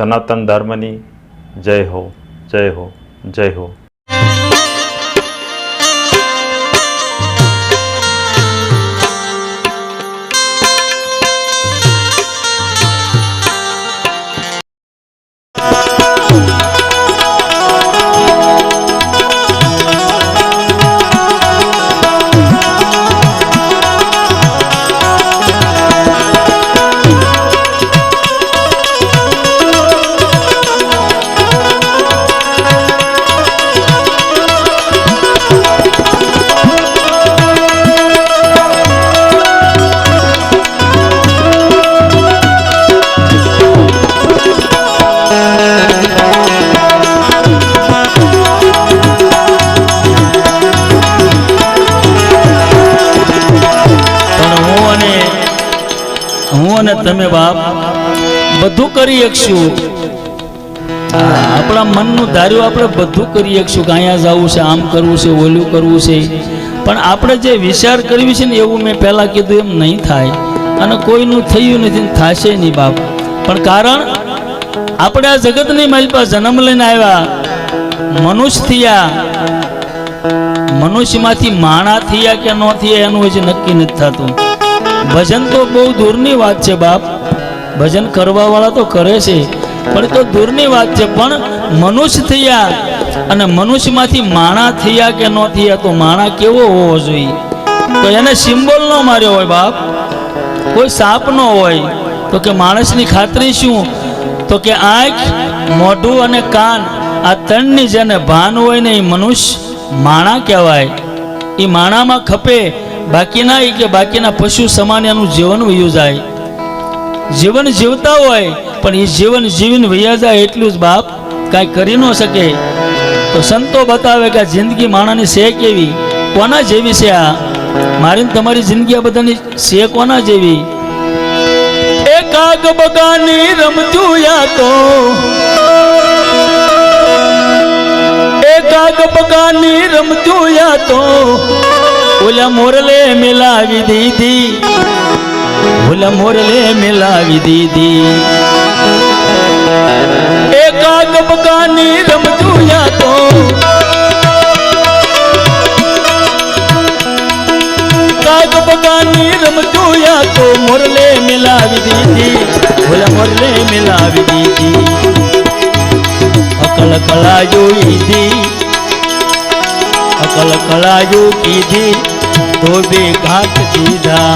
સનાતન ધર્મની જય હો, જય હો, જય હો. તમે બાપ બધું કરી શકશું, આપણા મનનું ધાર્યું આપણે બધું કરી શકશું કે અહીંયા જવું છે, આમ કરવું છે, ઓલું કરવું છે, પણ આપણે જે વિચાર કરવી છે ને એવું મેં પહેલા કીધું એમ નહીં થાય અને કોઈનું થયું નથી, થશે નહીં બાપ. પણ કારણ આપણે આ જગતની માલિપા જન્મ લઈને આવ્યા, મનુષ્ય થયા, મનુષ્યમાંથી માણા થયા કે ન થયા એનું હજી નક્કી નથી થતું. ભજન તો બહુ દૂરની વાત છે બાપ, ભજન કરવા વાળા તો કરે છે પણ તો દૂરની વાત છે. પણ મનુષ્ય થયા અને મનુષ્યમાંથી માણા થયા કે ન થયા તો માણા કેવો હોવો જોઈએ? તો એને સિમ્બોલ ન માર્યો હોય બાપ, કોઈ સાપ ન હોય તો કે માણસની ખાતરી શું? તો કે આંખ, મોઢું અને કાન આ ત્રણની જેને ભાન હોય ને એ મનુષ્ય માણા કહેવાય. એ માણામાં ખપે, બાકીના એ કે બાકીના પશુ સમાન એનું જીવન વયું જાય. જીવન જીવતા હોય પણ એ જીવન જીવીને વયા જાય એટલું જ બાપ, કાંઈ કરી ન શકે. તો સંતો બતાવે કે આ જિંદગી માણાની છે કેવી, કોના જેવી છે? આ મારી તમારી જિંદગી આ બધાની છે કોના જેવી? એકાગ બગાની રમતું યા તો એકાગ બગાની રમતું યા તો ઓલા મોરલે મિલાવી દીધી, ઓલા મોરલે મિલાવી દીધી. એકાગ બગાની રમતું યા તો કાગ બગાની રમતું યા તો મોરલે મિલાવી દીધી, ઓલા મોરલે મિલાવી દીધી. અકલ કલાયો ઈધી, અકલ કલાયો કીધી તો બે ઘાટ દીધા,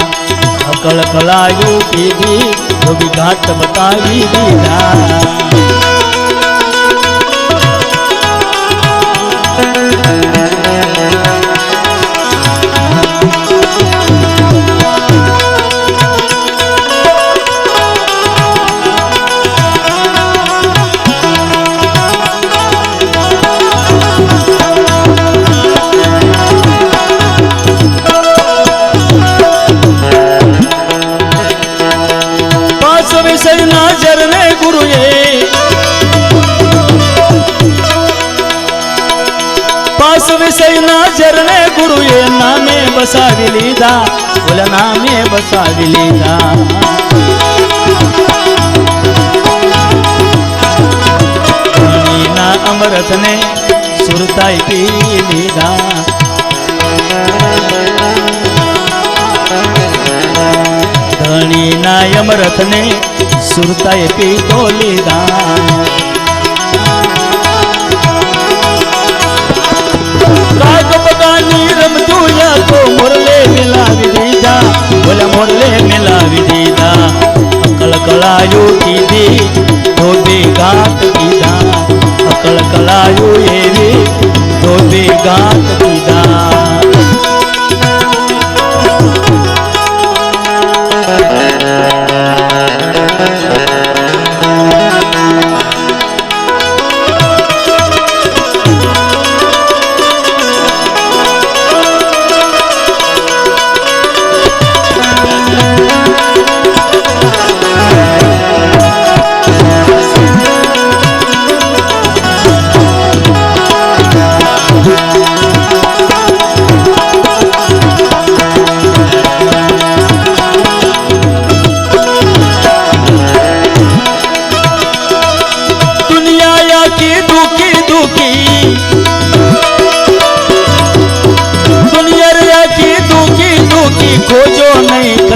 અકલ કલાયો કીધી તો બે ઘાટ બતાવી દીધા. ઝરણે ગુરુએ પાસ વિષયના ઝરણે ગુરુએ નામે બસાવી લીધા, ઓલા નામે બસાવી લીધા. ધણીના અમૃતને સુરતાઈ પી લીધા, ધણીના અમૃતને સુરતાએ પીતો લીધા. કાગ બગાની રમતું યા તો મોરલે મિલાવી દીધા, ઓલા મોરલે મિલાવી દીધા. અકલ કલાયો કીધી તો બે ઘાટ કીધા, અકલ કલાયો એવી તો બે ઘાટ કીધા.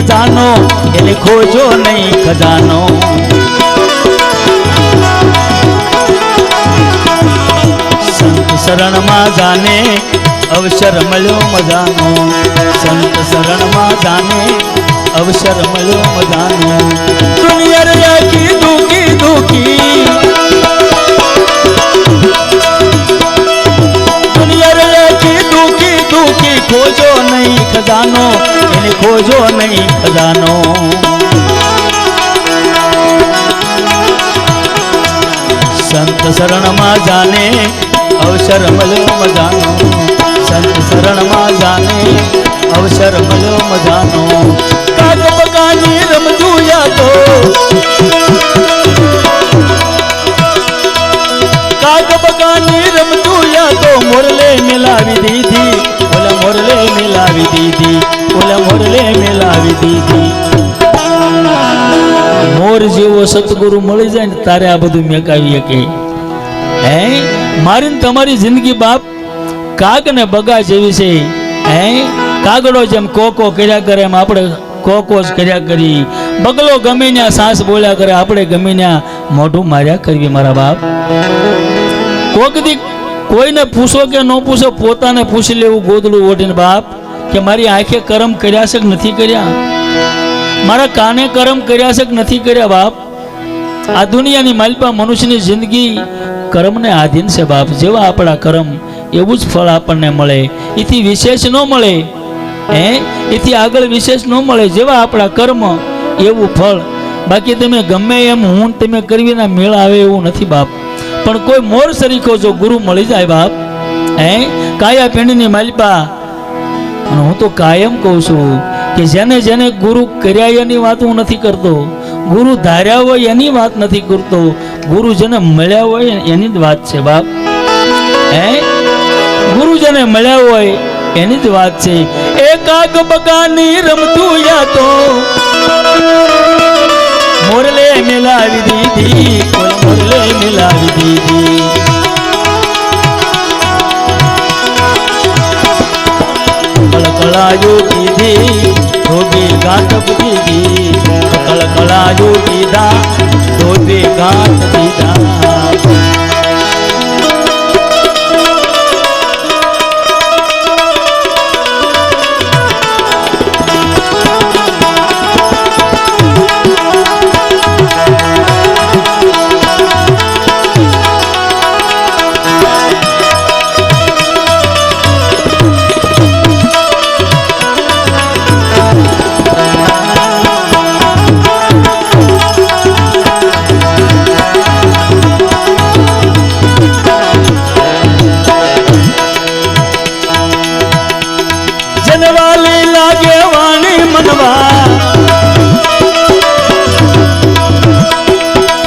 ખજાનો, એને ખોજો નહીં ખજાનો. સંત શરણમાં જાને અવસર મળ્યો મજાનો. સંત શરણમાં જાને અવસર મળ્યો મજાનો. દુનિયા રે આખી દુખી દુખી, દુનિયા રે આખી દુખી દુખી, ખોજો નહીં ખજાનો, એને ખોજો નહીં ખજાનો. સંત શરણમાં જાને અવસર મળ્યો મજાનો. સંત શરણમાં જાને અવસર મળ્યો મજાનો. કાગ બગાની રમજુયા તો, કાગ બગાની રમજુયા તો, મોરલે મિલાવી દીધી, ઓલા મોરલે મિલાવી દીધી, ઓલા મોરલે મિલાવી દીધી. મોર જેવો સતગુરુ મળી જાય ને તારે આ બધું મેકાવી શકે. હે મારી તમારી જિંદગી બાપ કાગ ને બગા જેવી છે. હે કાગડો જેમ કોકો કર્યા કરે એમ આપણે કોકો જ કર્યા કરી. બગલો ગમે ત્યાં સાસ બોલ્યા કરે, આપણે ગમે ત્યાં મોઢું માર્યા કરવી. મારા બાપ કોક દી કોઈને પૂછો કે ન પૂછો, પોતાને પૂછી લેવું ગોદડું ઓઢીને બાપ કે મારી આંખે કરમ કર્યા છે કે નથી કર્યા, મારા કાને કરમ કર્યા છે કે નથી કર્યા. બાપ આ દુનિયાની માલપા મનુષ્યની જિંદગી કર્મને આધીન છે બાપ. જેવા આપણા કર્મ એવું જ ફળ આપણને મળે, એથી વિશેષ ન મળે. હે એથી આગળ વિશેષ ન મળે. જેવા આપણા કર્મ એવું ફળ. બાકી તમે ગમે એમ હું તમે કરવીના મેળ આવે એવું નથી બાપ. પણ કોઈ મોર સરીખો જો ગુરુ મળી જાય બાપ, હે કાયા પેંડની માલપા, હું તો કાયમ કહું છું કે જેને જેને ગુરુ કર્યા એની વાત હું નથી કરતો, ગુરુ ધાર્યા હોય એની વાત નથી કરતો, ગુરુ જેને મળ્યા હોય એની જ વાત છે બાપ. હે ગુરુ જેને મળ્યા હોય એની જ વાત છે. એકાગ બગાની રમતું યા તો, મોરલે મિલાવી દીધી, મોરલે મિલાવી દીધી. કળકળાયું કીધી ધોબી ગાંઠ દીધી, કળકળાયું કીધા ધોબી ગાંઠ દીધા. જનવાલી લાગે વાણી મનવા,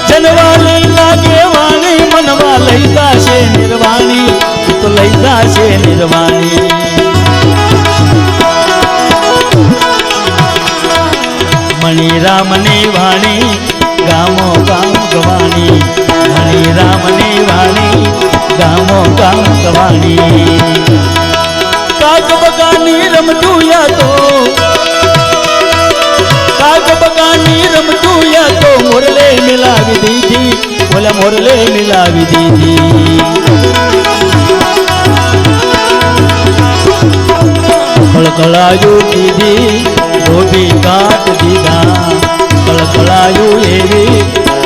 જનવાલી લાગે વાણી મનવા, લઈ જાશે નિર્વાણી, તો લઈ જાશે નિર્વાણી. મણિરામની વાણી ગામો ગામ ગવાણી, મણિરામની વાણી ગામો ગામ ગવાણી. કાગ બગાની રમતું યા તો, કાગ બગાની રમતું યા તો, મોરલે મિલાવી દીધી, ઓલા મોરલે મિલાવી દીધી. કળકળાયું કીધી ધોબી ગાંઠ દીધા, કળકળાયું એવી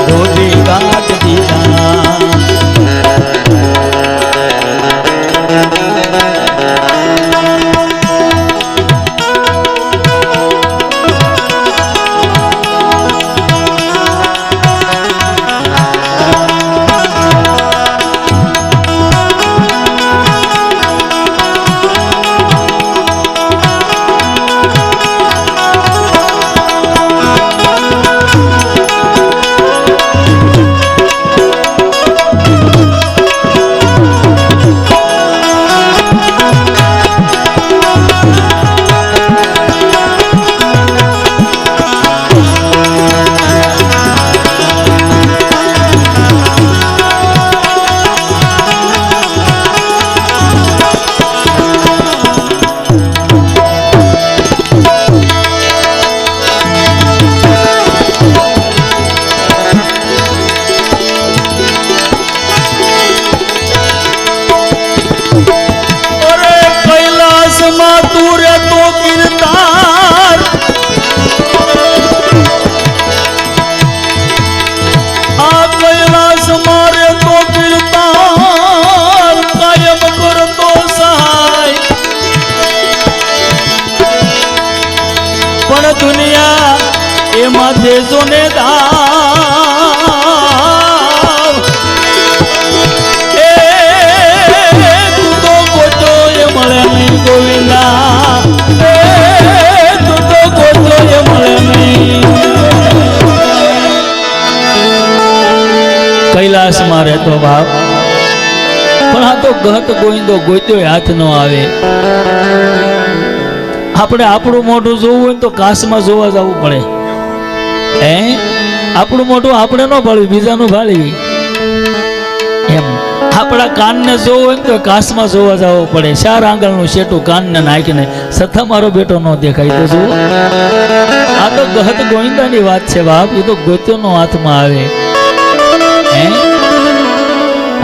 ધોબી ગાંઠ દીધા. કીર્તાર આ કૈલાસ મારે તો કીર્તાર કાયમ કરતો સહાય પણ દુનિયા એમાં દેશો ને દાવ એ તું તો ગોતો એ મળે નહીં ગોવિંદા એ તું તો ગોતો એ મળે નહીં કૈલાસમાં રહેતો બાપ પણ આ તો ગહત ગોવિંદો ગોત્યો હાથ ન આવે આપણે આપણું મોઢું જોવું હોય તો કાશમાં જોવા જવું પડે હે આપણું મોઢું આપણે ન ભાળવી બીજાનું ભાળવી એમ આપણા કાનને જોવું હોય તો કાશમાં જોવા જવું પડે 4 આંગળનું શેટું કાનને નાખીને સથા મારો બેટો ન દેખાય તો જુઓ આ તો ગહત ગોવિંદાની વાત છે બાપ એ તો ગોત્યોનો હાથમાં આવે હે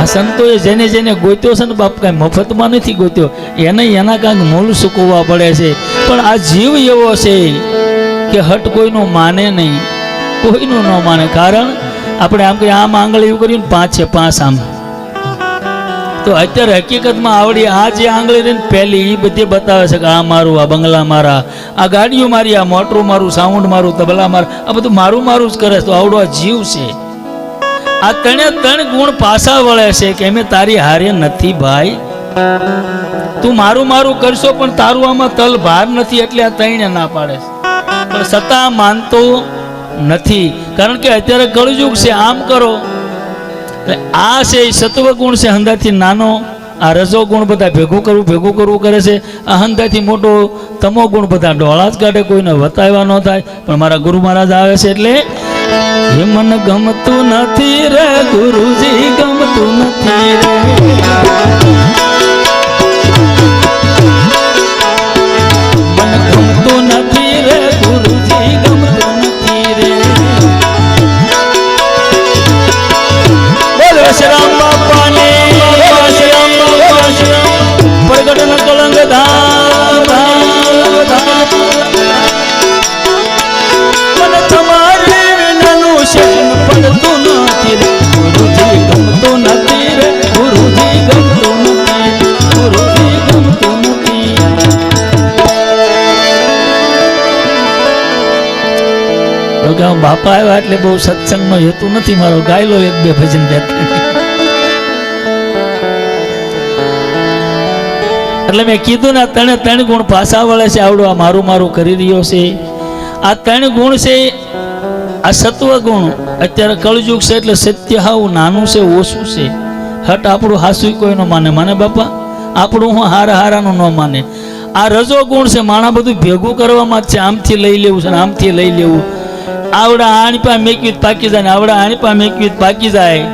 આ સંતોએ જેને જેને ગોત્યો છે ને બાપ કાંઈ મફતમાં નથી ગોત્યો એને એના કાંઈક મૂળ સૂકવવા પડે છે પણ આ જીવ એવો છે કે હટ કોઈનું માને નહીં કોઈનું ન માને કારણ આપણે આમ કહીએ આમ આંગળી એવું કર્યું ને 5 છે 5 આમ તો અત્યારે હકીકતમાં આવડી આ જે આંગળી રહી ને પહેલી એ બધી બતાવે છે કે આ મારું આ બંગલા મારા આ ગાડીઓ મારી આ મોટરું મારું સાઉન્ડ મારું તબલા મારું આ બધું મારું મારું જ કરે તો આવડો આ જીવ છે આ 3 ગુણ પાછા વળે છે કે અમે તારી હારે નથી ભાઈ તું મારું મારું કરશો પણ તારું આમાં તલ ભાર નથી એટલે આ 3 ના પાડે પણ છતાં માનતો નથી કારણ કે અત્યારે કળયુગ છે આમ કરો આ છે સત્વ ગુણ છે હંધાથી નાનો આ રજો ગુણ બધા ભેગું કરવું કરે છે આ હંધાથી મોટો તમો ગુણ બધા ડોળા જ કાઢે કોઈને વતાવ્યા ન થાય પણ મારા ગુરુ મહારાજ આવે છે એટલે હે મન ગમતું નથી રે ગુરુજી ગમતું નથી રે મન ગમતું નથી રે ગુરુજી ગમતું નથી રે બોલો શ્રામ બાપાની પ્રગટ ન કલંક ધામ મન તમારી વિનાનું શેન પડતું નથી રે ગુરુજી ગમતું નથી રે ગુરુજી ગમતું નથી ગુરુજી ગમતું નથી બાપા આવ્યા એટલે બહુ સત્સંગનો હેતુ નથી મારો ગાયલો 1-2 ભજન એટલે મેં કીધું ને 3 ગુણ પાછા વળે છે આવડું આ મારું મારું કરી રહ્યો છે આ 3 ગુણ છે આ સત્વ ગુણ અત્યારે કળયુગ છે એટલે સત્ય હાવ નાનું છે ઓછું છે હટ આપણું હાસું કોઈ ન માને બાપા આપણું હું હારાનું ન માને આ રજો ગુણ છે માણા બધું ભેગું કરવામાં જ છે આમથી લઈ લેવું છે આમથી લઈ લેવું આવડા આણીપા મેકવી પાકી જાય ને આવડા આણીપા મેકવી પાકી જાય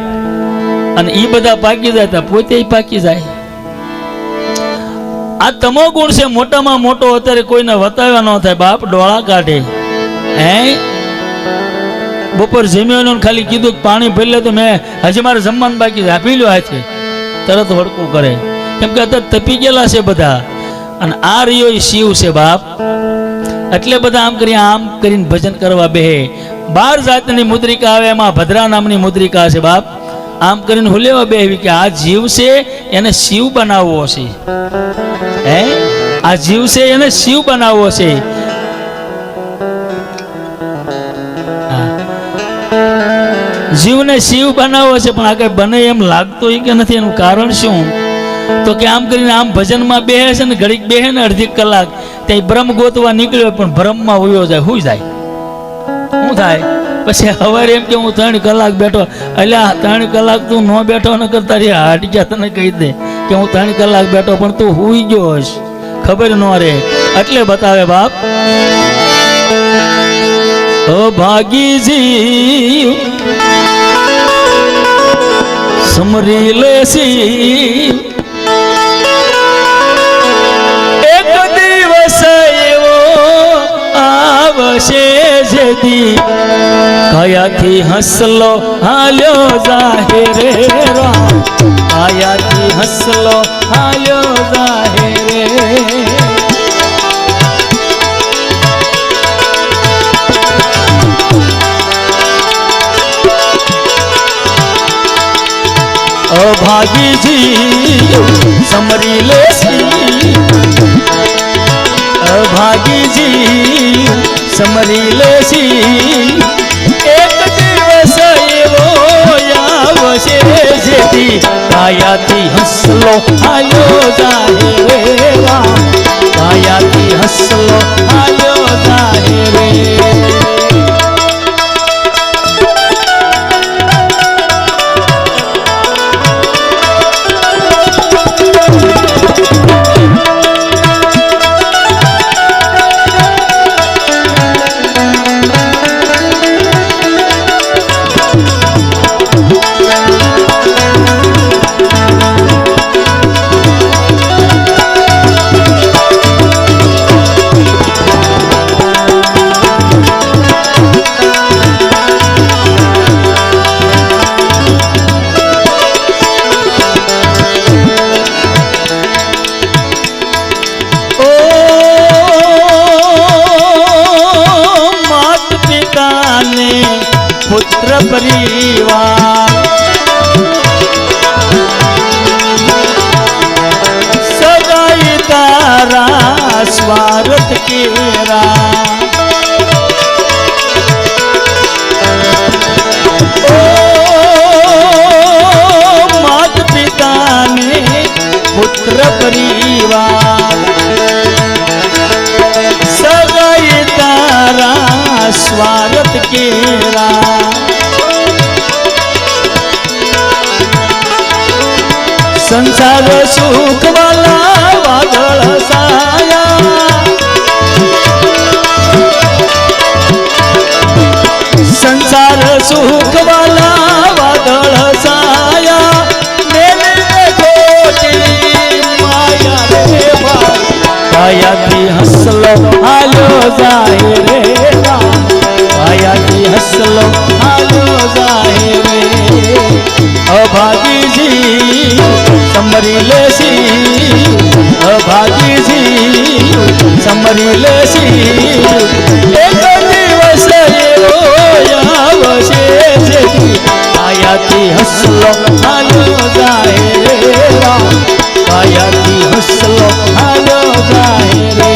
અને એ બધા પાકી જાય તો પોતે પાકી જાય આ તમો ગુણ છે મોટામાં મોટો અત્યારે કોઈને વતાવ્યા ન થાય બાપ ડોળા કાઢે હે બપોર જમ્યો ખાલી કીધું કે પાણી ભરી લે તો મેં હજી મારે જમવાનું બાકી છે આપી લો હાથે તરત વડકું કરે કેમ કે અત્યારે તપી ગયેલા છે બધા અને આ રહ્યો એ શિવ છે બાપ એટલે બધા આમ કરીને ભજન કરવા બેહે 12 જાતની મુદ્રિકા આવે એમાં ભદ્રા નામની મુદ્રિકા છે બાપ આમ કરીને હુલેવા બેહવી કે આ જીવ છે એને શિવ બનાવવો છે હે આ જીવ છે એને શિવ બનાવવો છે જીવને શિવ બનાવવો છે પણ આ કઈ બને એમ લાગતો કે નથી એનું કારણ શું તો કે આમ કરીને આમ ભજનમાં બેહે છે ને ઘડીક બેહે ને અડધી કલાક ત્યાં બ્રહ્મ ગોતવા નીકળ્યો પણ બ્રહ્મમાં વયો જાય શું જાય શું થાય પછી સવારે એમ કે હું 3 કલાક બેઠો એટલે 3 કલાક તું ન બેઠો ન કરતા રે હાટિયા તને કહી દે કે હું 3 કલાક બેઠો પણ તું હુઈ ગયો હશ ખબર ન રહે એટલે બતાવે બાપ ભાગી જીવ સમરી લેસી એક દિવસ એવો આવશે જેદી કયાથી હસલો હાલ્યો જાહેરે રામ કયાથી હસલો હાલ્યો જાહેરે અભાગીજી સમરી લેશી, અભાગીજી સમરી લેશી. એક દિવસ એવો આવશે જેથી કાયાથી હસલો આયો જાહે રે રામ, કાયાથી હસલો આયો જાહે રે. પુત્ર પરિવાર સગાઈ તારા સ્વાર્થ કેરા, ઓ માત પિતાને પુત્ર પરિવાર સગાઈ તારા સ્વાર્થ કેરા. સંસાર સુખ વાલા વાદળ સાયા, સંસાર સુખ વાલા વાદળ સાયા. મેલે ખોટી માયા રે ભાઈ, કાયાથી હસલો હાલ્યો જાય રે રામ, કાયાથી હસલો હાલ્યો જાય રે. અભાગીજી સમરી લેશી, અભાગીજી સમરી લેશી. એક દિવસ એવો આવશે જેથી કાયાથી હસલો હાલ્યો જાય રે રામ, કાયાથી હસલો હાલ્યો જાય રે.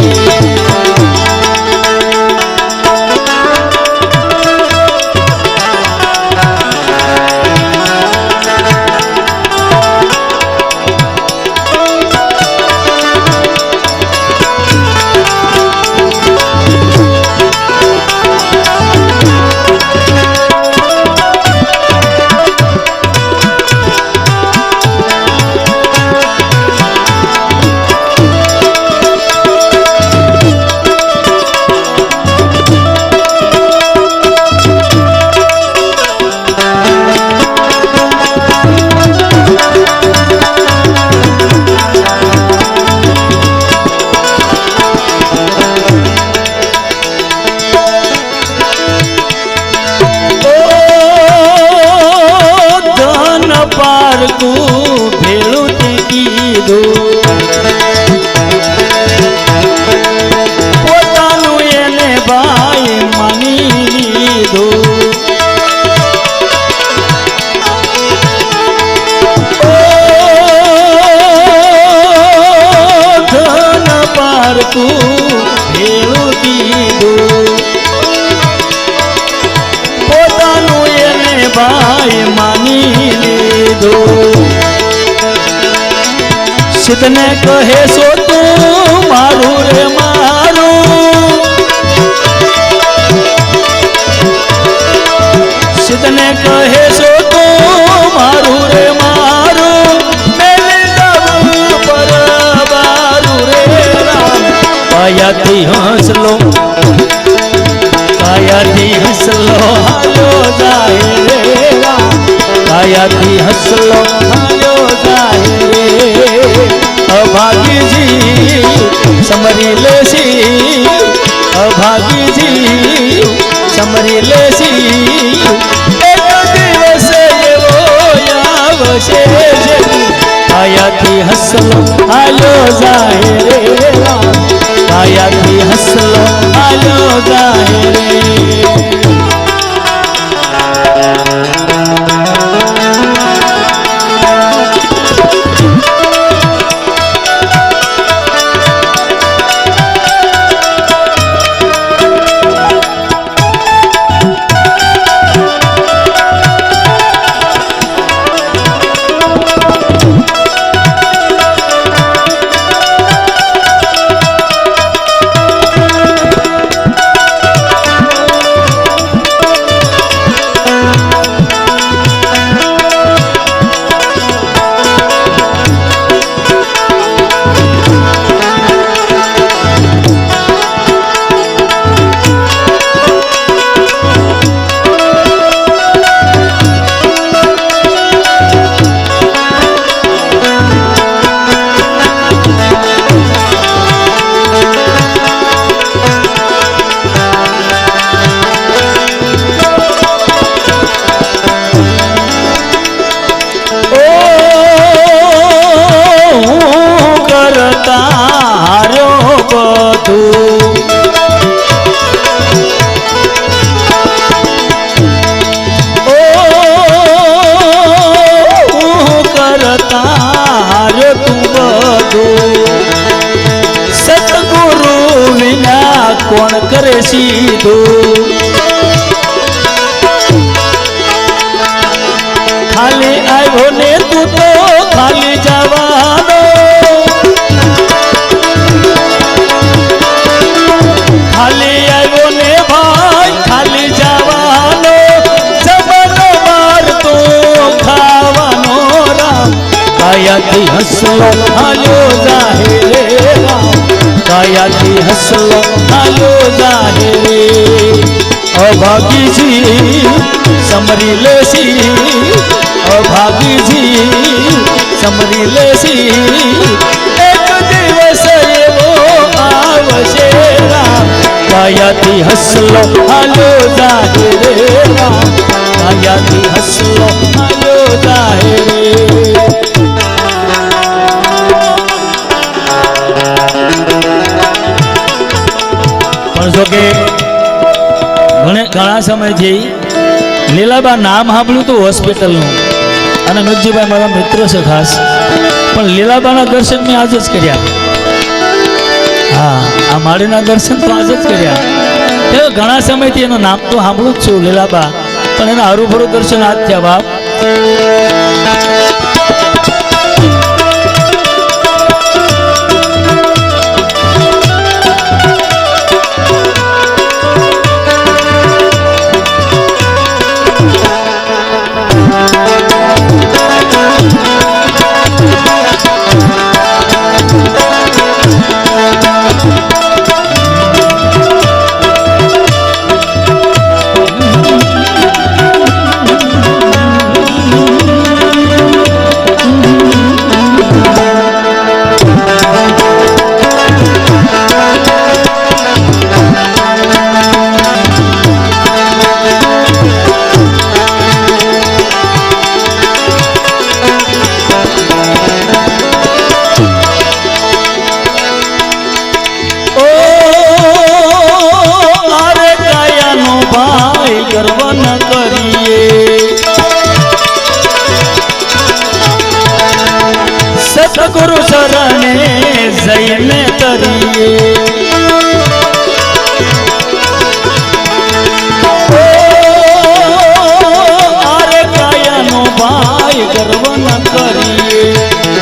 ભેળું તે કીધું પોતાનું એને ભાઈ માની લીધું. ધન પારકું ભેળું કીધું પોતાનું એને ભાઈ માની લીધું. સિદ્ધને કહે છો તું મારું રે મારું, સિદ્ધને કહે છો તું મારું રે મારું. મેલી દઉં પરબારું રે રામ, કાયાથી હસલો કાયાથી હસલો હાલ્યો જાય રે રામ, કાયાથી હસલો હાલ્યો જાય રે. અભાગીજી સમરી લેશી, અભાગીજી સમરી લેશી. એક દિવસ એવો આવશે જેથી કાયાથી હસલો હાલ્યો જાય રે રામ, કાયાથી હસલો હાલ્યો જાય રે. કોણ કરે સીધું ખાલી આવ્યો ને તું તો ખાલી જવાનો ખાલી આવ્યો ને ભાઈ ખાલી જવાનો જબરનો માર તો ખાવાનો રામ કાયાથી હસલો હાલ્યો જાહેરે રામ કાયાથી હસલો હાલ્યો જાહેરે અભાગીજી સમરી લેસી અભાગીજી સમરી લેસી એક દિવસ એવો આવશે રામ કાયાથી હસલો હાલ્યો જાહેરે રામ કાયાથી હસલો હાલ્યો જાહેરે પણ જો કે ઘણા સમયથી લીલાબા નામ સાંભળ્યું હતું હોસ્પિટલનું અને નજીભાઈ મારા મિત્ર છે ખાસ પણ લીલાબાના દર્શન મેં આજે જ કર્યા હા આ માળીના દર્શન તો આજે જ કર્યા ઘણા સમયથી એનું નામ તો સાંભળું જ છું લીલાબા પણ એના હરુભરું દર્શન આજ થયા બાપ સતગુરુ શરણે જઈને તરીએ આરે કાયાનો ભાઈ ગર્વ ન કરીએ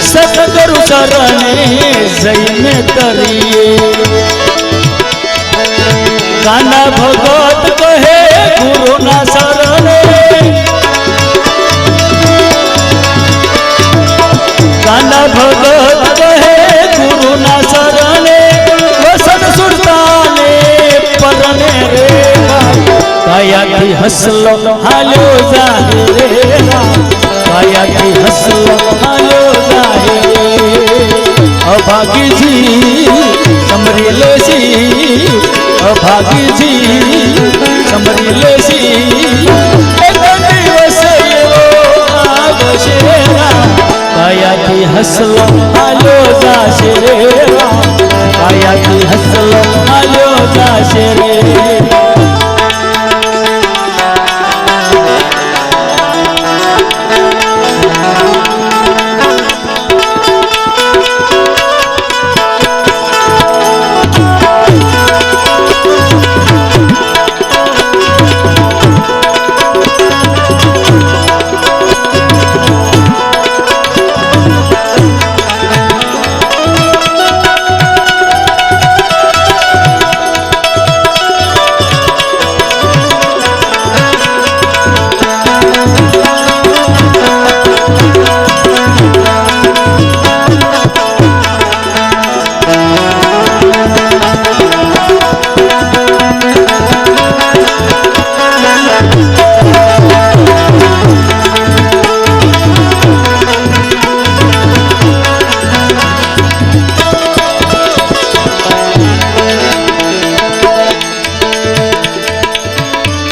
સતગુરુ શરણે જઈને તરીએ કાના ભગત કહે ગુરુના શરણે કાના ભગત કહે ગુરુના શરણે વસન સુરતાને પરણે રે કાયાથી હસલો હાલ્યો જાહેરે કાયાથી હસલો હાલ્યો જાહેરે અભાગીજી સમરી લેસી અભાગીજી સમરી લેસી એક દિવસ એવો આવશે કાયાથી હસલો હાલ્યો જાશે રે કાયાથી હસલો હાલ્યો જાશે રે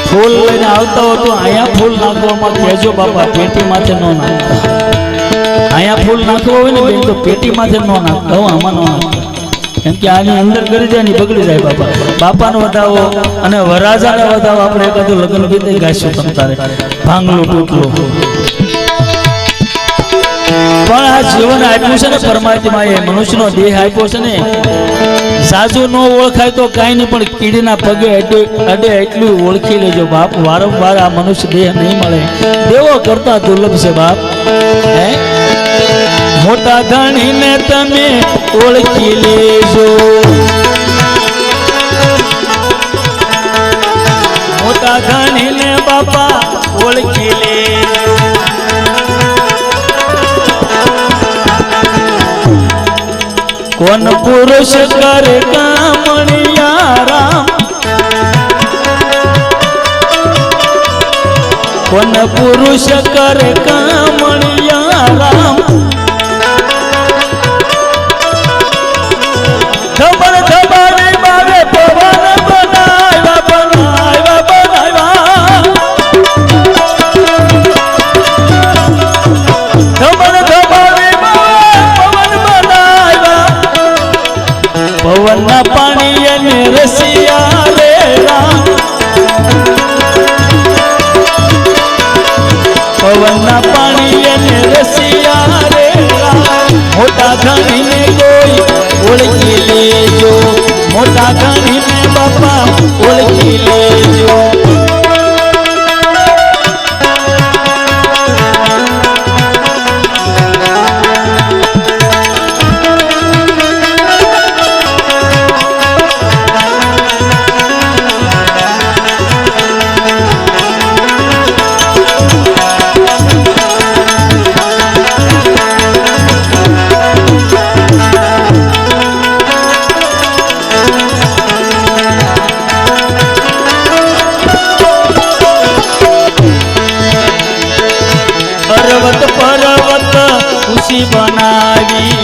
ફૂલ લઈને આવતા હો તો અહીંયા ફૂલ નાખવામાં કહેજો બાપા પેટી માથે ન નાખતા અહીંયા ફૂલ નાખવો હોય ને બેન તો પેટી માથે ન નાખતા હો આમાં ન નાખતા કેમ કે આની અંદર કરી જાય ને બગડી જાય બાપા બાપાને વધાવો અને વરાજાને વધાવો આપણે એકાદું લગ્ન ગીત ગાઈશું તમ તારે ભાંગલું તૂટલું પણ આ જીવન આપ્યું છે ને પરમાત્માએ મનુષ્યનો દેહ આપ્યો છે ને સાચું ન ઓળખાય તો કાંઈ નહીં, પણ કીડીના પગે અડે એટલું ઓળખી લેજો બાપ. વારંવાર આ મનુષ્ય દેહ નહીં મળે, દેવો કરતા દુર્લભ છે બાપ. હે મોટા ધણીને તમે ઓળખી લેજો, મોટા ધણીને બાપા ઓળખી લેજો. કોન પુરુષ કરે કામણિયા રામ, કોન પુરુષ કરે કામણિયા રામ. ખબર ખબર મારે પવન બનાવ્યા બનાવ્યા બનાવ્યા, ખબર ખબર પવન બનાવ્યા. પવનના પાણી અને રસિયા રે રામ, પવનના પાણી અને રસિયા રે રામ. મોટા ધણીને કોઈ ઓળખી લેજો, મોટા ધણીને બાપા ઓળખી લેજો. પર્વત પર્વત ખુશી બનાવી,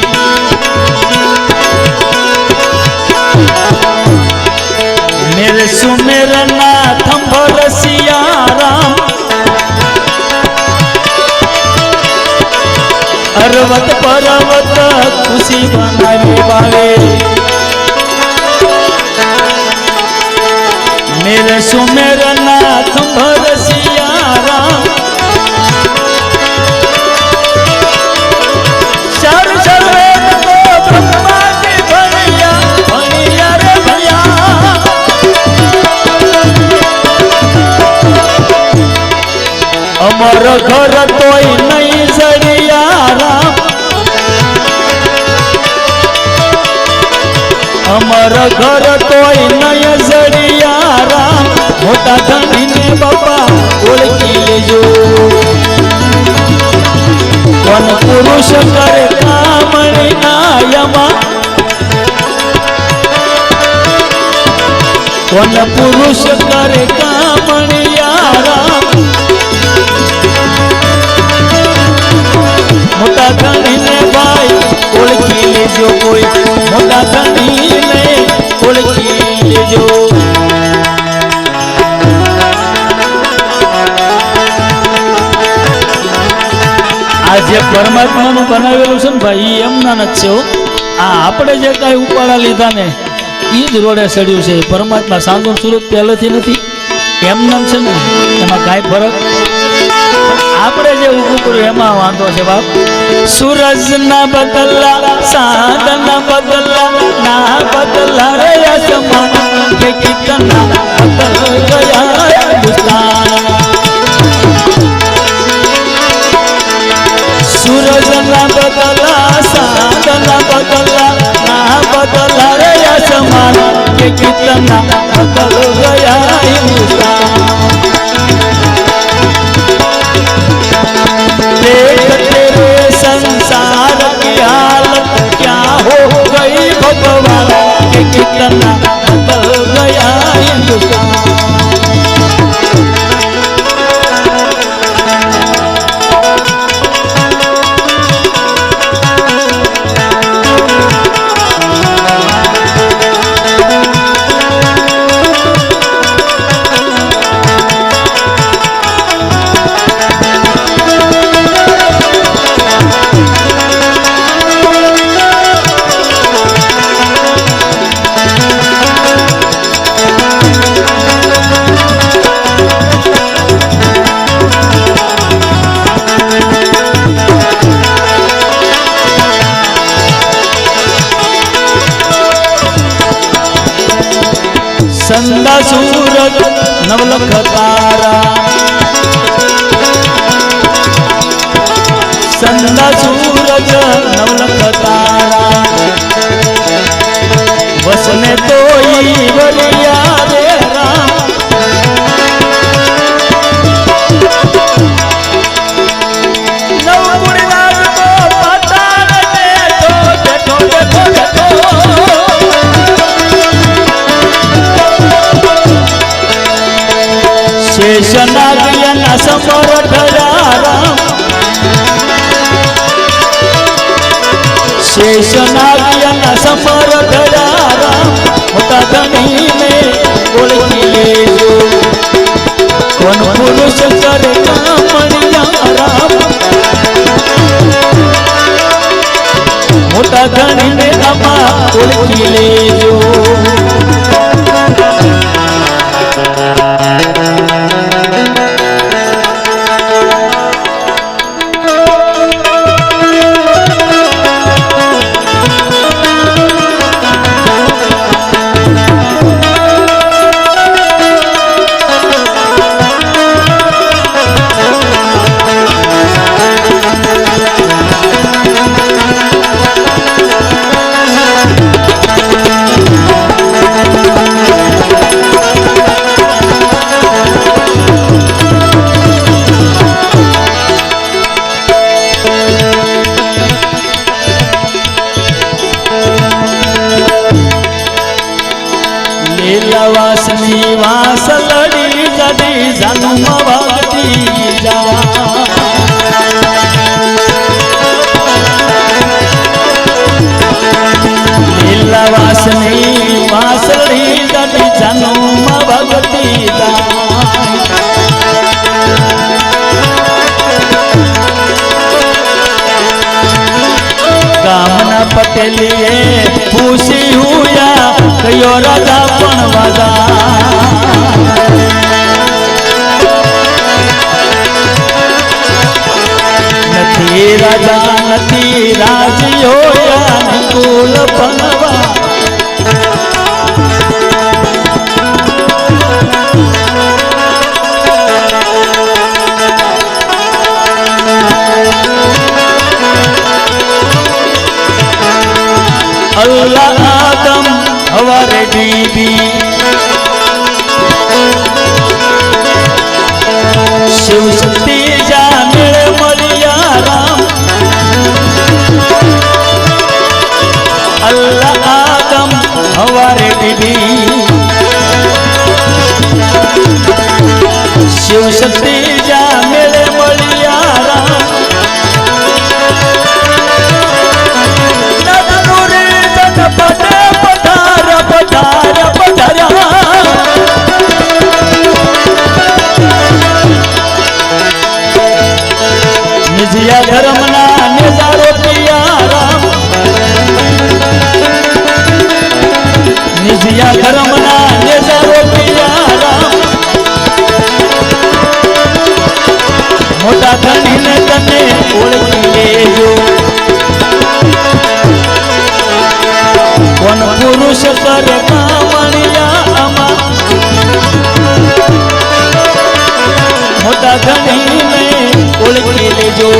મેરે સુમેરના થંભ રસિયા રામ. પર્વત પર્વત ખુશી બનાવી બાવે, મેરે સુમેરના થંભ રસિયા રામ. અમર ઘર તોય નહીં જડિયા રામ, અમર ઘર તોય નહીં જડિયા રામ. મોટા ધણીને બાપા ઓળખી લેજો, કોન પુરુષ કરે કામણિયા યમા, કોન પુરુષ કરે કામણિયા રામ. મોટા ધણીને ભાઈ ઓળખી લેજો, કોઈ મોટા ધણીને ઓળખી લેજો. આ જે પરમાત્માનું બનાવેલું છે ને ભાઈ એ એમના નથી છે હો. આ આપણે જે કાંઈ ઉપાડા લીધા ને એ જ રોડે ચડ્યું છે. પરમાત્મા સાંધો સુરત પહેલેથી નથી, એમનામ છે ને એમાં કાંઈ ફરક. આપણે જે ઊભું કર્યું એમાં વાંધો છે બાપ. સૂરજ ના બદલા સાદ ના બદલા ના બદલા રે આસમાન, કે કિતના બદલ ગયા હિન્દુસ્તાન. સૂરજ ના બદલા સાદ ના બદલા ના બદલા રે આસમાન, કે કિતના બદલ ગયા હિન્દુસ્તાન. देख तेरे संसार की हालत क्या हो गई भगवान, के कितना बदल गया हिंदुस्तान. સંદા સૂરજ નવલખ તારા, સંદા સૂરજ નવલખ તારા, વસને તો ઈવરિયા રે રામ, નવગુણી નાગનો પાતાળ બેઠો બેઠો બેઠો બેઠો, શેષનાગયના સમર્થ રામ, શેષનાગયના સમર્થ રામ, મોટા ધણીને ઓળખી લેજો, કોણ પુરુષ કરે કામણિયા રામ, મોટા ધણીને આમાં ઓળખી લેજો. લીલાવાસની વાસ લડી જડી જન્મ ભક્તિ જા, લીલાવાસની વાસ લડી જડી જન્મ ભક્તિ જા, ગામના પટેલીએ પૂછી હુયા કયો રાજા પણ વાજા, નથી રાજા નથી રાજી હોયા કુલ પનવા, અલ્લાહ આદમ હવારે બીબી, શિવ શક્તિ જા મેળ મળ્યા રામ, અલ્લાહ આદમ હવારે બીબી, શિવ શક્તિ જા મેળ મળ્યા રામ, પધાર પધાર પધાર્યા, નિજિયા ધર્મના નિજારો પિયા રામ, નિજિયા ધર્મના નિજારો પિયા રામ, મોટા ધણીને તને ઓળખી લેજો, કોણ પુરુષ કરે કામણિયા આમાં, મોટા ધણીને ઓળખી લેજો.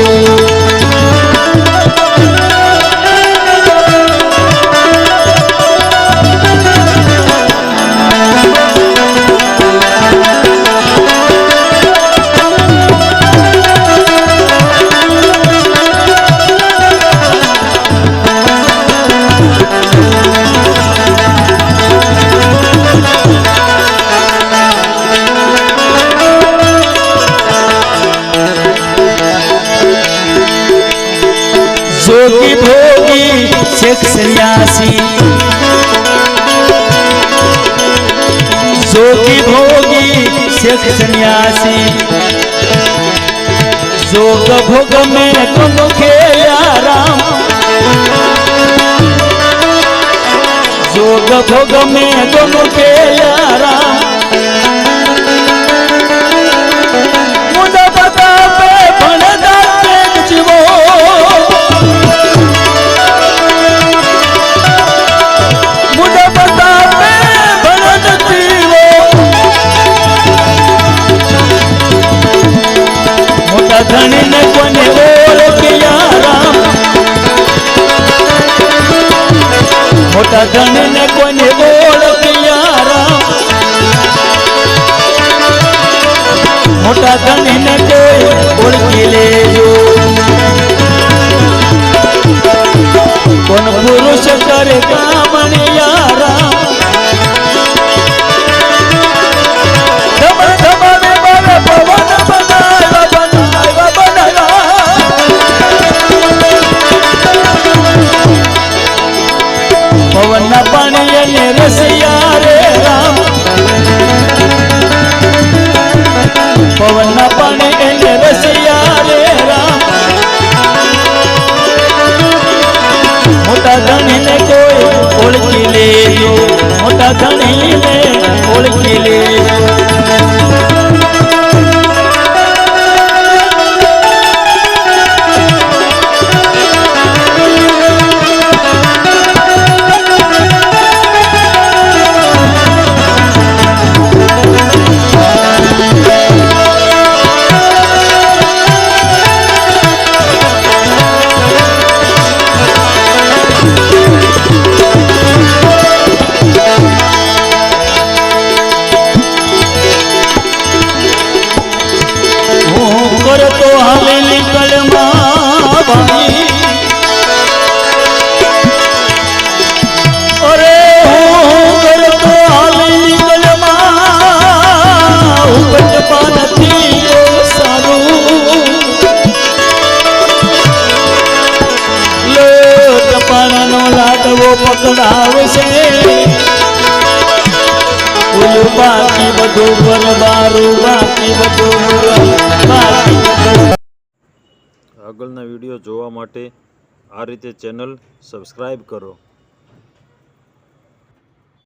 जोगी भोगी शेख सन्यासी, जोगी भोगी शेख सन्यासी, जोग भोग में तुम खेया राम, जोग भोग में तुम खेया राम, मुझे बता पे भणदा पे जीवो, मुझे बता पे भणदा મોટા ધણીને કોઈને ઓળખ્યા રામ, મોટા ધણીને કોઈ ઓળખી લેજો. કોણ પુરુષ કરે કામણિયા રામ, ધમા ધમાવે મારે પવન બનાવ્યા બનાવ્યા બનાવ્યા. પવનના પાણી એને રસિયા રે રામ, પવનના પાણી એને રસિયા રે રામ. મોટા ધણીને કોઈ ઓળખી લેજો, મોટા ધણીને ઓળખી લેજો. કરતો હવેલી કલમાં ભાઈ, અરે હું કરતો હવેલી કલમાં, ઉપટપા નથી સારું. લોટપાણાનો લાડવો પકડાવશે, ઓલું બાકી બધું બરબારું, બાકી બધું બાકી. આગળના વિડીયો જોવા માટે આ રીતે ચેનલ સબસ્ક્રાઈબ કરો.